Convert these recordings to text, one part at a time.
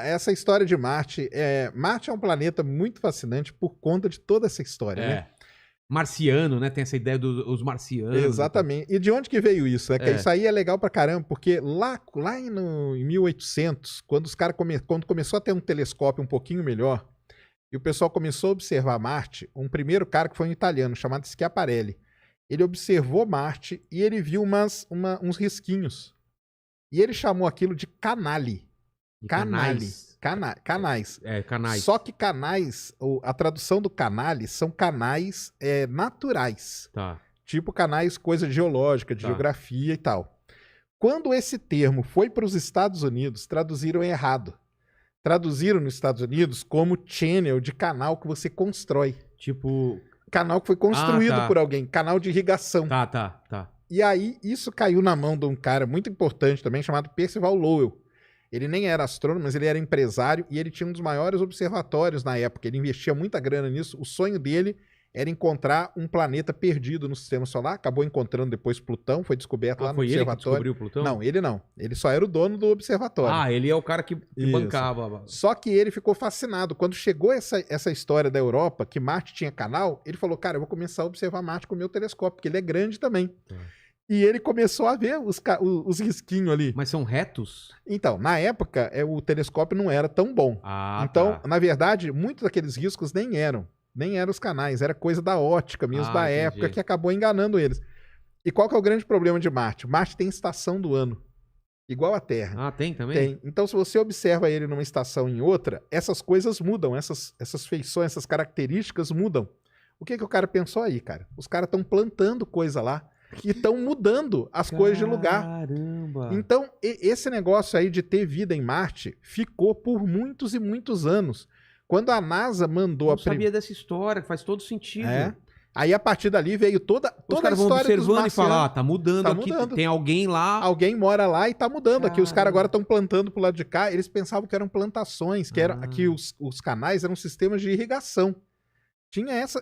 Essa história de Marte, Marte é um planeta muito fascinante por conta de toda essa história, né? Marciano, né? Tem essa ideia dos marcianos. Exatamente. E de onde que veio isso? Que isso aí é legal pra caramba, porque lá em 1800, quando os caras quando começou a ter um telescópio um pouquinho melhor, e o pessoal começou a observar Marte, um primeiro cara que foi um italiano, chamado Schiaparelli, ele observou Marte e ele viu uns risquinhos. E ele chamou aquilo de canali. Canais. Canais. Só que canais, a tradução do canale são canais naturais. Tá. Tipo canais, coisa geológica, de geografia e tal. Quando esse termo foi para os Estados Unidos, traduziram errado. Traduziram nos Estados Unidos como channel de canal que você constrói. Tipo... Canal que foi construído por alguém. Canal de irrigação. Tá. E aí, isso caiu na mão de um cara muito importante também, chamado Percival Lowell. Ele nem era astrônomo, mas ele era empresário e ele tinha um dos maiores observatórios na época. Ele investia muita grana nisso. O sonho dele era encontrar um planeta perdido no sistema solar. Acabou encontrando depois Plutão, foi descoberto lá no observatório. Ele que descobriu Plutão? Não, ele não. Ele só era o dono do observatório. Ele é o cara que bancava. Só que ele ficou fascinado. Quando chegou essa história da Europa, que Marte tinha canal, ele falou, cara, eu vou começar a observar Marte com o meu telescópio, porque ele é grande também. E ele começou a ver os risquinhos ali. Mas são retos? Então, na época, o telescópio não era tão bom. Então, na verdade, muitos daqueles riscos nem eram os canais, era coisa da ótica mesmo, da época, que acabou enganando eles. E qual que é o grande problema de Marte? Marte tem estação do ano, igual a Terra. Tem também? Tem. Então, se você observa ele numa estação e em outra, essas coisas mudam, essas feições, essas características mudam. O que o cara pensou aí, cara? Os caras estão plantando coisa lá. E estão mudando as coisas de lugar. Caramba! Então, esse negócio aí de ter vida em Marte ficou por muitos e muitos anos. Quando a NASA mandou Eu sabia dessa história, faz todo sentido. Aí, a partir dali, veio toda Os a caras vão história observando e falar, tá mudando aqui, tem alguém lá. Alguém mora lá e tá mudando. Aqui os caras agora estão plantando pro lado de cá. Eles pensavam que eram plantações, que os canais eram sistemas de irrigação.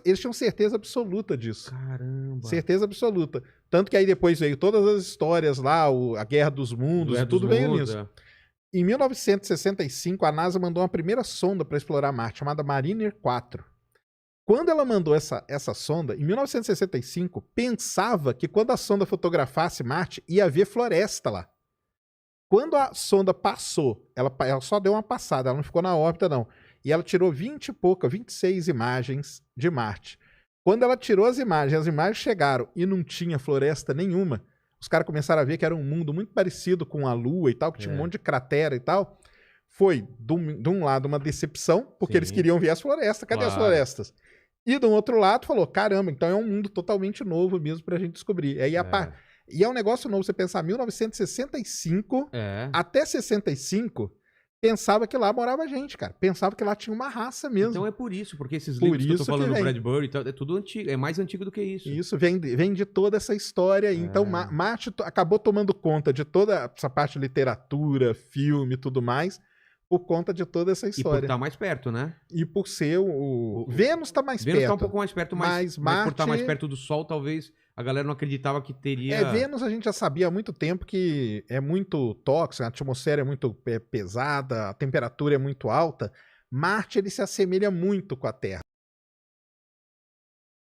Eles tinham certeza absoluta disso. Caramba. Certeza absoluta. Tanto que aí depois veio todas as histórias lá, a Guerra dos Mundos, tudo veio nisso. Em 1965, a NASA mandou uma primeira sonda para explorar Marte, chamada Mariner 4. Quando ela mandou essa sonda, em 1965, pensava que quando a sonda fotografasse Marte, ia haver floresta lá. Quando a sonda passou, ela só deu uma passada, ela não ficou na órbita, não. E ela tirou 26 imagens de Marte. Quando ela tirou as imagens chegaram e não tinha floresta nenhuma, os caras começaram a ver que era um mundo muito parecido com a Lua e tal, que tinha um monte de cratera e tal. Foi, de um lado, uma decepção, porque eles queriam ver as florestas. Cadê as florestas? E do outro lado, falou, caramba, então é um mundo totalmente novo mesmo pra gente descobrir. E é um negócio novo, você pensar, 1965 até 65... pensava que lá morava gente, cara. Pensava que lá tinha uma raça mesmo. Então é por isso, porque esses livros que eu tô falando do Bradbury e tal, é tudo antigo, é mais antigo do que isso. Isso vem de toda essa história aí. Então Marte acabou tomando conta de toda essa parte de literatura, filme e tudo mais, por conta de toda essa história. E por estar mais perto, né? E por ser Vênus tá mais perto. Vênus tá um pouco mais perto, mas Marte... por estar mais perto do Sol, talvez a galera não acreditava que teria... Vênus a gente já sabia há muito tempo que é muito tóxico, a atmosfera é muito pesada, a temperatura é muito alta. Marte, ele se assemelha muito com a Terra.